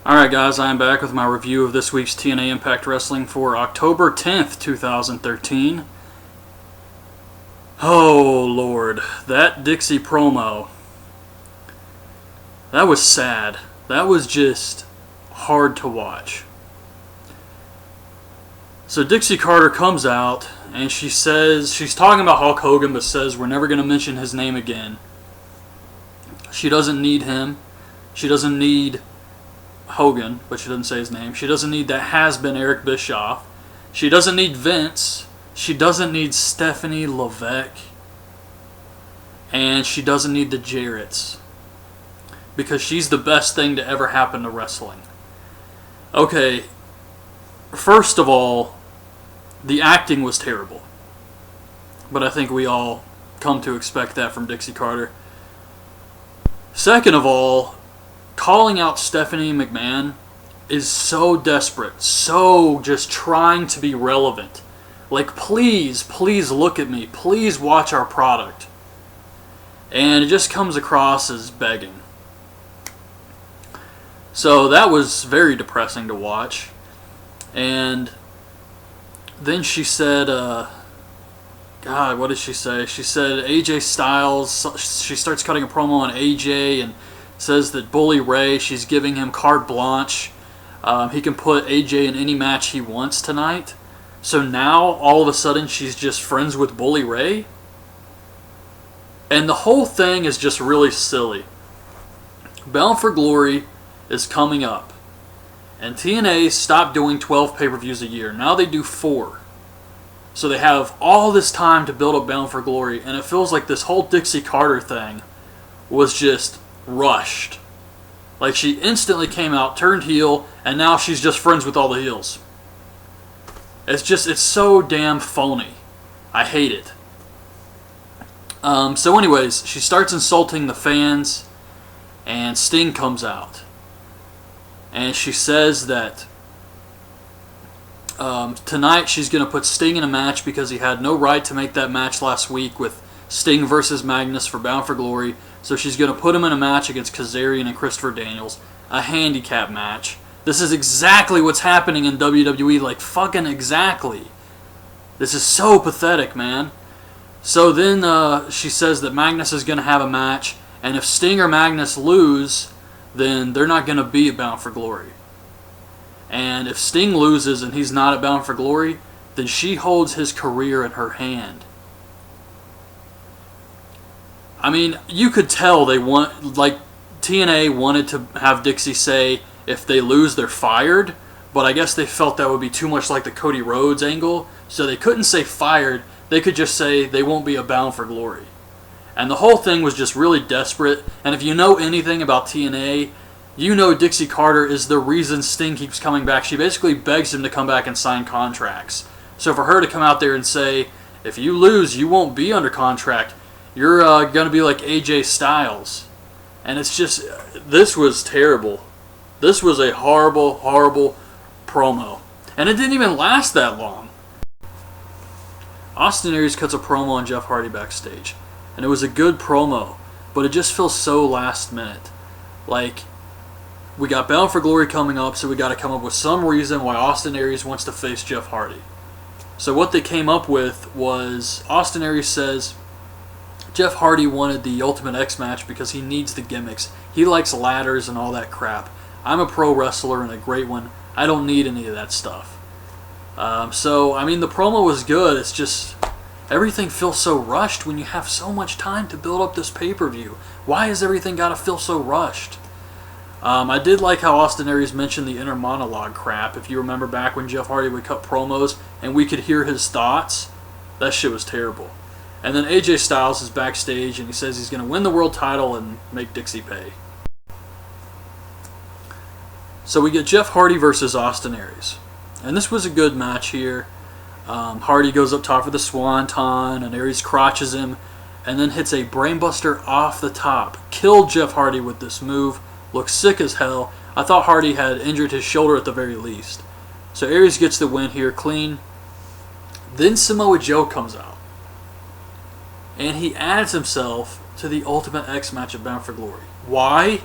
Alright guys, I am back with my review of this week's TNA Impact Wrestling for October 10th, 2013. Oh Lord, that Dixie promo, that was sad. That was just hard to watch. So Dixie Carter comes out and she says, she's talking about Hulk Hogan but says we're never going to mention his name again. She doesn't need him. She doesn't need Hogan, but she doesn't say his name. She doesn't need that has-been Eric Bischoff. She doesn't need Vince. She doesn't need Stephanie Levesque. And she doesn't need the Jarretts. Because she's the best thing to ever happen to wrestling. Okay, first of all, the acting was terrible. But I think we all come to expect that from Dixie Carter. Second of all, calling out Stephanie McMahon is so desperate, so just trying to be relevant. Like, please look at me, please watch our product. And it just comes across as begging. So that was very depressing to watch. And then she said, God, what did she say? She said AJ Styles, she starts cutting a promo on AJ and says that Bully Ray, she's giving him carte blanche. He can put AJ in any match he wants tonight. So now, all of a sudden, she's just friends with Bully Ray? And the whole thing is just really silly. Bound for Glory is coming up. And TNA stopped doing 12 pay-per-views a year. Now they do 4. So they have all this time to build up Bound for Glory. And it feels like this whole Dixie Carter thing was just rushed. Like, she instantly came out, turned heel, and now she's just friends with all the heels. It's so damn phony. I hate it. So anyways, she starts insulting the fans, and Sting comes out. And she says that tonight she's going to put Sting in a match because he had no right to make that match last week with Sting versus Magnus for Bound for Glory. So she's going to put him in a match against Kazarian and Christopher Daniels. A handicap match. This is exactly what's happening in WWE. Like, fucking exactly. This is so pathetic, man. So then she says that Magnus is going to have a match. And if Sting or Magnus lose, then they're not going to be at Bound for Glory. And if Sting loses and he's not at Bound for Glory, then she holds his career in her hand. I mean, you could tell they want, like, TNA wanted to have Dixie say if they lose, they're fired, but I guess they felt that would be too much like the Cody Rhodes angle, so they couldn't say fired, they could just say they won't be Bound for Glory. And the whole thing was just really desperate, and if you know anything about TNA, you know Dixie Carter is the reason Sting keeps coming back. She basically begs him to come back and sign contracts. So for her to come out there and say, if you lose, you won't be under contract, you're going to be like AJ Styles. And it's just, this was terrible. This was a horrible, horrible promo. And it didn't even last that long. Austin Aries cuts a promo on Jeff Hardy backstage. And it was a good promo, but it just feels so last minute. Like, we got Bound for Glory coming up, so we got to come up with some reason why Austin Aries wants to face Jeff Hardy. So what they came up with was, Austin Aries says, Jeff Hardy wanted the Ultimate X match because he needs the gimmicks. He likes ladders and all that crap. I'm a pro wrestler and a great one. I don't need any of that stuff. So, I mean, the promo was good. It's just, everything feels so rushed when you have so much time to build up this pay-per-view. Why has everything got to feel so rushed? I did like how Austin Aries mentioned the inner monologue crap. If you remember back when Jeff Hardy would cut promos and we could hear his thoughts, that shit was terrible. And then AJ Styles is backstage and he says he's going to win the world title and make Dixie pay. So we get Jeff Hardy versus Austin Aries. And this was a good match here. Hardy goes up top for the Swanton and Aries crotches him and then hits a brainbuster off the top. Killed Jeff Hardy with this move. Looks sick as hell. I thought Hardy had injured his shoulder at the very least. So Aries gets the win here clean. Then Samoa Joe comes out. And he adds himself to the Ultimate X match at Bound for Glory. Why?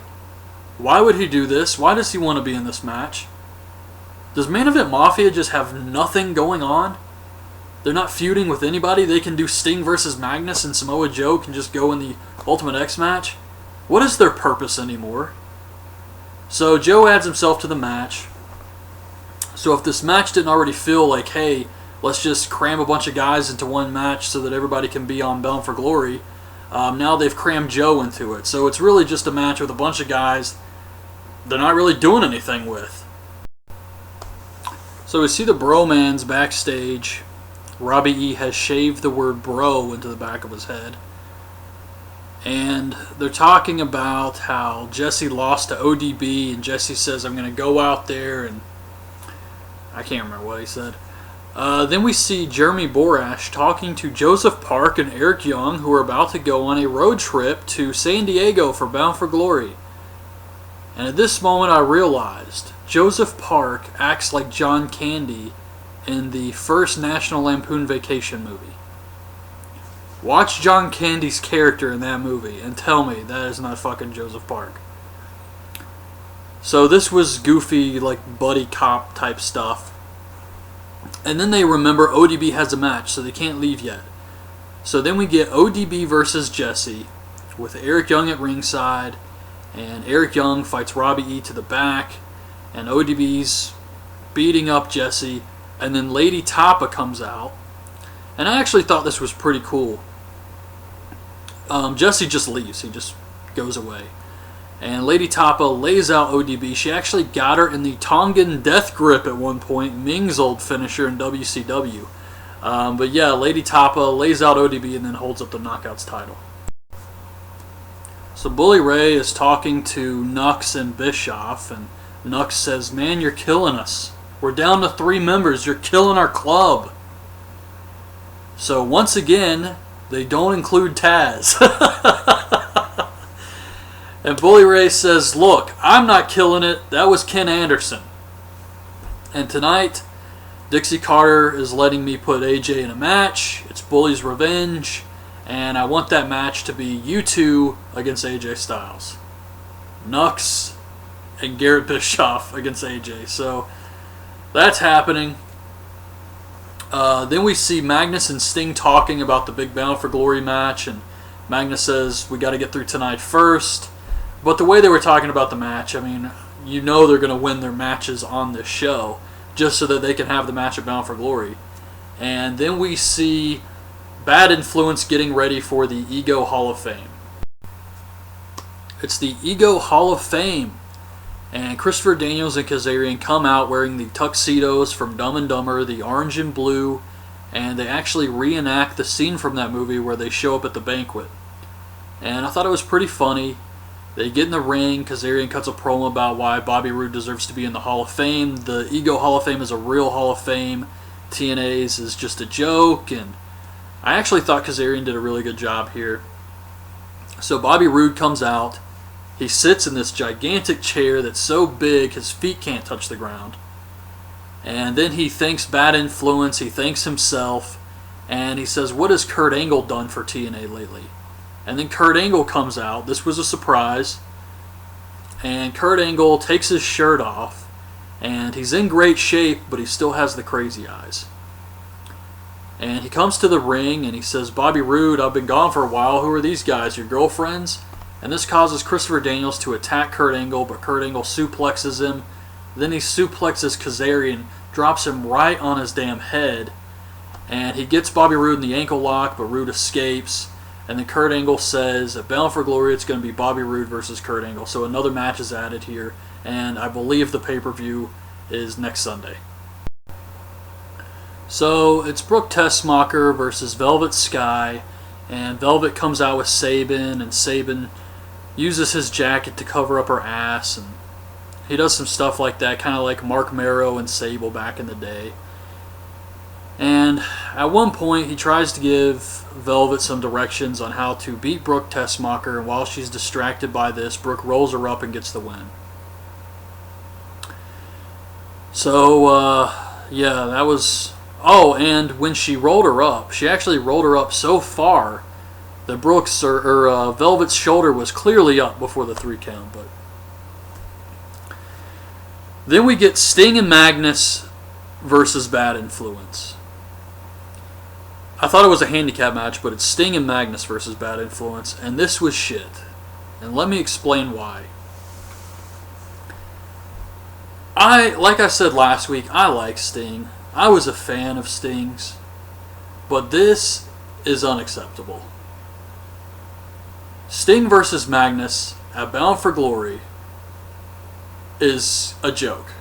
Why would he do this? Why does he want to be in this match? Does Main Event Mafia just have nothing going on? They're not feuding with anybody? They can do Sting versus Magnus and Samoa Joe can just go in the Ultimate X match? What is their purpose anymore? So Joe adds himself to the match. So if this match didn't already feel like, hey, let's just cram a bunch of guys into one match so that everybody can be on Bound for Glory, now they've crammed Joe into it. So it's really just a match with a bunch of guys they're not really doing anything with. So we see the Bromans backstage. Robbie E has shaved the word bro into the back of his head. And they're talking about how Jesse lost to ODB, and Jesse says, I'm going to go out there, and I can't remember what he said. Then we see Jeremy Borash talking to Joseph Park and Eric Young, who are about to go on a road trip to San Diego for Bound for Glory. And at this moment I realized Joseph Park acts like John Candy in the first National Lampoon Vacation movie. Watch John Candy's character in that movie and tell me that is not fucking Joseph Park. So this was goofy, like buddy cop type stuff. And then they remember ODB has a match, so they can't leave yet. So then we get ODB versus Jesse with Eric Young at ringside, and Eric Young fights Robbie E to the back, and ODB's beating up Jesse, and then Lady Tapa comes out. And I actually thought this was pretty cool. Jesse just leaves. He just goes away. And Lady Tapa lays out ODB. She actually got her in the Tongan Death Grip at one point, Ming's old finisher in WCW. But yeah, Lady Tapa lays out ODB and then holds up the Knockouts title. So Bully Ray is talking to Nux and Bischoff, and Nux says, man, you're killing us. We're down to 3 members. You're killing our club. So once again, they don't include Taz. And Bully Ray says, look, I'm not killing it. That was Ken Anderson. And tonight, Dixie Carter is letting me put AJ in a match. It's Bully's revenge. And I want that match to be you two against AJ Styles. Nux and Garrett Bischoff against AJ. So that's happening. Then we see Magnus and Sting talking about the big Bound for Glory match. And Magnus says, we got to get through tonight first. But the way they were talking about the match, I mean, you know they're going to win their matches on this show just so that they can have the match at Bound for Glory. And then we see Bad Influence getting ready for the Ego Hall of Fame. It's the Ego Hall of Fame. And Christopher Daniels and Kazarian come out wearing the tuxedos from Dumb and Dumber, the orange and blue, and they actually reenact the scene from that movie where they show up at the banquet. And I thought it was pretty funny. They get in the ring. Kazarian cuts a promo about why Bobby Roode deserves to be in the Hall of Fame. The Ego Hall of Fame is a real Hall of Fame. TNA's is just a joke. And I actually thought Kazarian did a really good job here. So Bobby Roode comes out. He sits in this gigantic chair that's so big his feet can't touch the ground. And then he thanks Bad Influence. He thanks himself. And he says, what has Kurt Angle done for TNA lately? And then Kurt Angle comes out. This was a surprise. And Kurt Angle takes his shirt off. And he's in great shape, but he still has the crazy eyes. And he comes to the ring and he says, Bobby Roode, I've been gone for a while. Who are these guys? Your girlfriends? And this causes Christopher Daniels to attack Kurt Angle, but Kurt Angle suplexes him. Then he suplexes Kazarian, drops him right on his damn head. And he gets Bobby Roode in the ankle lock, but Roode escapes. And then Kurt Angle says, at Bound for Glory, it's going to be Bobby Roode versus Kurt Angle. So another match is added here. And I believe the pay-per-view is next Sunday. So it's Brooke Tessmacher versus Velvet Sky. And Velvet comes out with Sabin. And Sabin uses his jacket to cover up her ass. And he does some stuff like that, kind of like Mark Marrow and Sable back in the day. And at one point, he tries to give Velvet some directions on how to beat Brooke Tessmacher, and while she's distracted by this, Brooke rolls her up and gets the win. So, yeah, that was... Oh, and when she rolled her up, she actually rolled her up so far that Velvet's shoulder was clearly up before the 3 count, but Then we get Sting and Magnus versus Bad Influence. I thought it was a handicap match, but it's Sting and Magnus versus Bad Influence, and this was shit. And let me explain why. Like I said last week, I like Sting. I was a fan of Sting's. But this is unacceptable. Sting versus Magnus at Bound for Glory is a joke.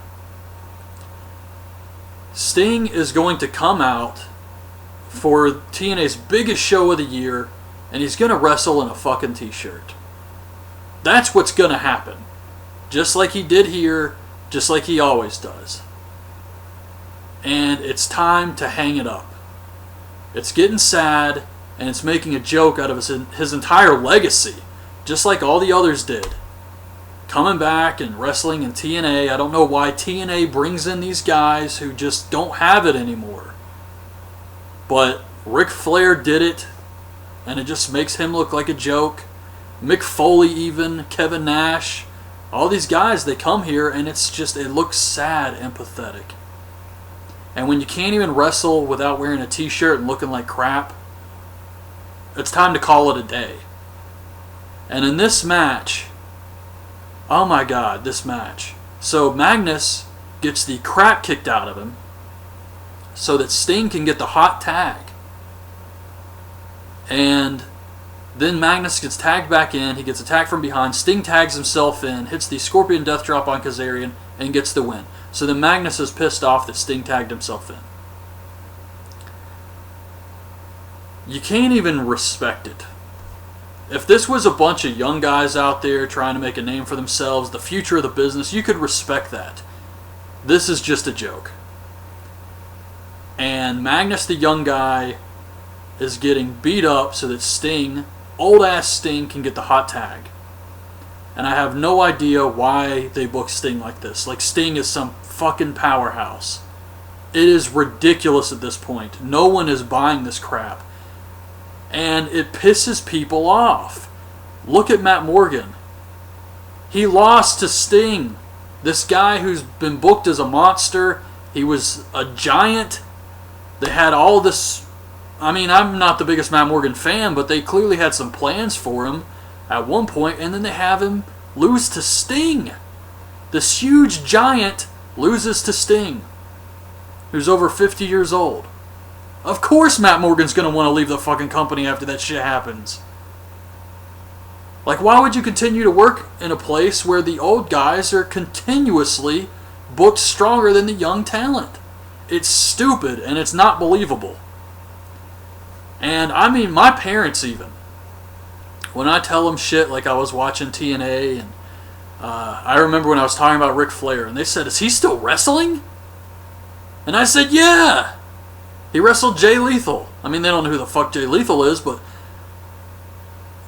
Sting is going to come out for TNA's biggest show of the year, and he's going to wrestle in a fucking t-shirt. That's what's going to happen. Just like he did here, just like he always does. And it's time to hang it up. It's getting sad, and it's making a joke out of his entire legacy, just like all the others did. Coming back and wrestling in TNA. I don't know why TNA brings in these guys who just don't have it anymore. But Ric Flair did it, and it just makes him look like a joke. Mick Foley even, Kevin Nash, all these guys, they come here and it looks sad and pathetic. And when you can't even wrestle without wearing a t-shirt and looking like crap, it's time to call it a day. And in this match, oh my god, this match. So Magnus gets the crap kicked out of him so that Sting can get the hot tag. And then Magnus gets tagged back in. He gets attacked from behind. Sting tags himself in, hits the Scorpion Death Drop on Kazarian, and gets the win. So then Magnus is pissed off that Sting tagged himself in. You can't even respect it. If this was a bunch of young guys out there trying to make a name for themselves, the future of the business, you could respect that. This is just a joke. And Magnus, the young guy, is getting beat up so that Sting, old-ass Sting, can get the hot tag. And I have no idea why they book Sting like this. Like Sting is some fucking powerhouse. It is ridiculous at this point. No one is buying this crap. And it pisses people off. Look at Matt Morgan. He lost to Sting. This guy who's been booked as a monster. He was a giant. They had all this... I mean, I'm not the biggest Matt Morgan fan, but they clearly had some plans for him at one point, and then they have him lose to Sting. This huge giant loses to Sting, who's over 50 years old. Of course Matt Morgan's going to want to leave the fucking company after that shit happens. Like, why would you continue to work in a place where the old guys are continuously booked stronger than the young talent? It's stupid, and it's not believable. And, I mean, my parents even, when I tell them shit like I was watching TNA, and I remember when I was talking about Ric Flair, and they said, is he still wrestling? And I said, yeah! He wrestled Jay Lethal. I mean, they don't know who the fuck Jay Lethal is, but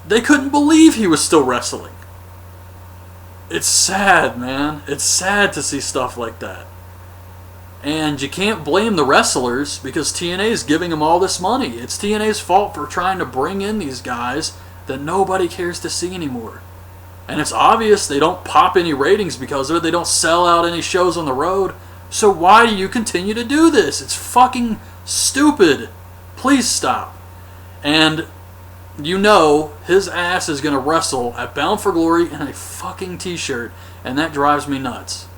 they couldn't believe he was still wrestling. It's sad, man. It's sad to see stuff like that. And you can't blame the wrestlers because TNA is giving them all this money. It's TNA's fault for trying to bring in these guys that nobody cares to see anymore. And it's obvious they don't pop any ratings because of it. They don't sell out any shows on the road. So why do you continue to do this? It's fucking stupid. Please stop. And you know his ass is going to wrestle at Bound for Glory in a fucking t-shirt. And that drives me nuts.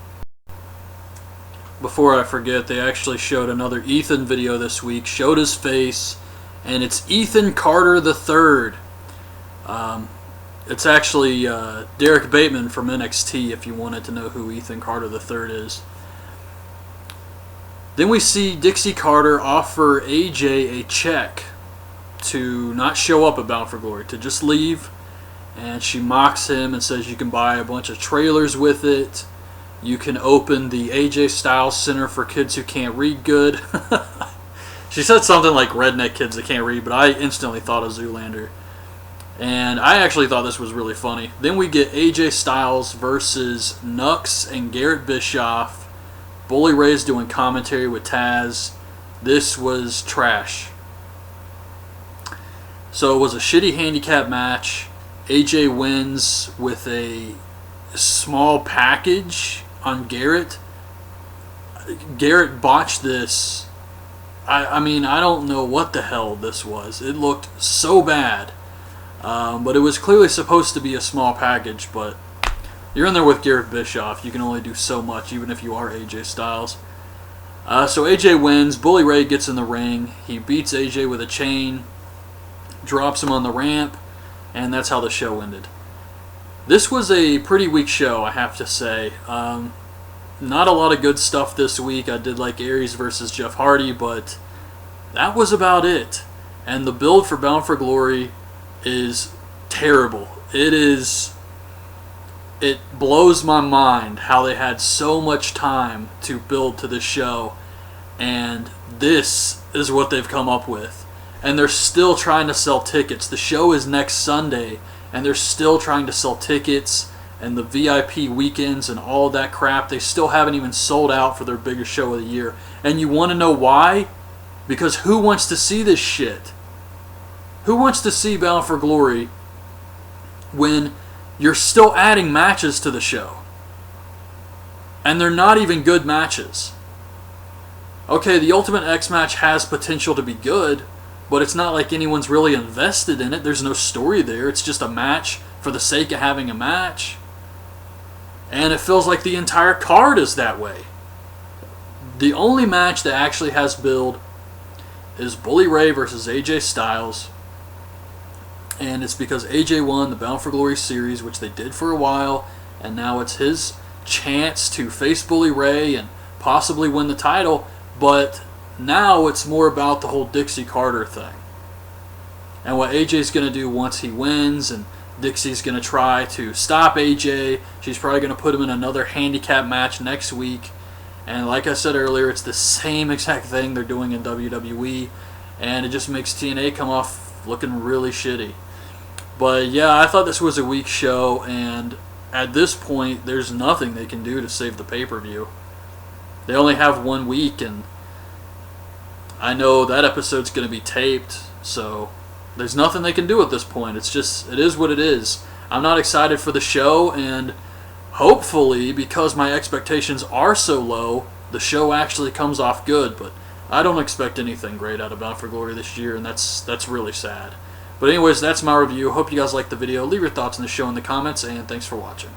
Before I forget, they actually showed another Ethan video this week. Showed his face. And it's Ethan Carter III. It's actually Derek Bateman from NXT if you wanted to know who Ethan Carter III is. Then we see Dixie Carter offer AJ a check to not show up at Bound for Glory, to just leave. And she mocks him and says you can buy a bunch of trailers with it. You can open the AJ Styles Center for kids who can't read good. She said something like redneck kids that can't read, but I instantly thought of Zoolander. And I actually thought this was really funny. Then we get AJ Styles versus Nux and Garrett Bischoff. Bully Ray's doing commentary with Taz. This was trash. So it was a shitty handicap match. AJ wins with a small package on Garrett. Garrett botched this. I mean, I don't know what the hell this was. It looked so bad. But it was clearly supposed to be a small package, but you're in there with Garrett Bischoff. You can only do so much, even if you are AJ Styles. So AJ wins. Bully Ray gets in the ring. He beats AJ with a chain, drops him on the ramp, and that's how the show ended. This was a pretty weak show, I have to say. Not a lot of good stuff this week. I did like Aries versus Jeff Hardy, but that was about it. And the build for Bound for Glory is terrible. It blows my mind how they had so much time to build to this show, and this is what they've come up with. And they're still trying to sell tickets. The show is next Sunday, and they're still trying to sell tickets and the VIP weekends and all that crap. They still haven't even sold out for their biggest show of the year. And you want to know why? Because who wants to see this shit? Who wants to see Bound for Glory when you're still adding matches to the show? And they're not even good matches. Okay, the Ultimate X match has potential to be good, but it's not like anyone's really invested in it. There's no story there. It's just a match for the sake of having a match. And it feels like the entire card is that way. The only match that actually has build is Bully Ray versus AJ Styles. And it's because AJ won the Bound for Glory series, which they did for a while, and now it's his chance to face Bully Ray and possibly win the title. But now it's more about the whole Dixie Carter thing. And what AJ's going to do once he wins, and Dixie's going to try to stop AJ. She's probably going to put him in another handicap match next week. And like I said earlier, it's the same exact thing they're doing in WWE. And it just makes TNA come off looking really shitty. But yeah, I thought this was a weak show. And at this point, there's nothing they can do to save the pay-per-view. They only have 1 week, and I know that episode's going to be taped. So there's nothing they can do at this point. It's just, it is what it is. I'm not excited for the show, and hopefully, because my expectations are so low, the show actually comes off good. But I don't expect anything great out of Bound for Glory this year, and that's really sad. But anyways, that's my review. Hope you guys liked the video. Leave your thoughts on the show in the comments, and thanks for watching.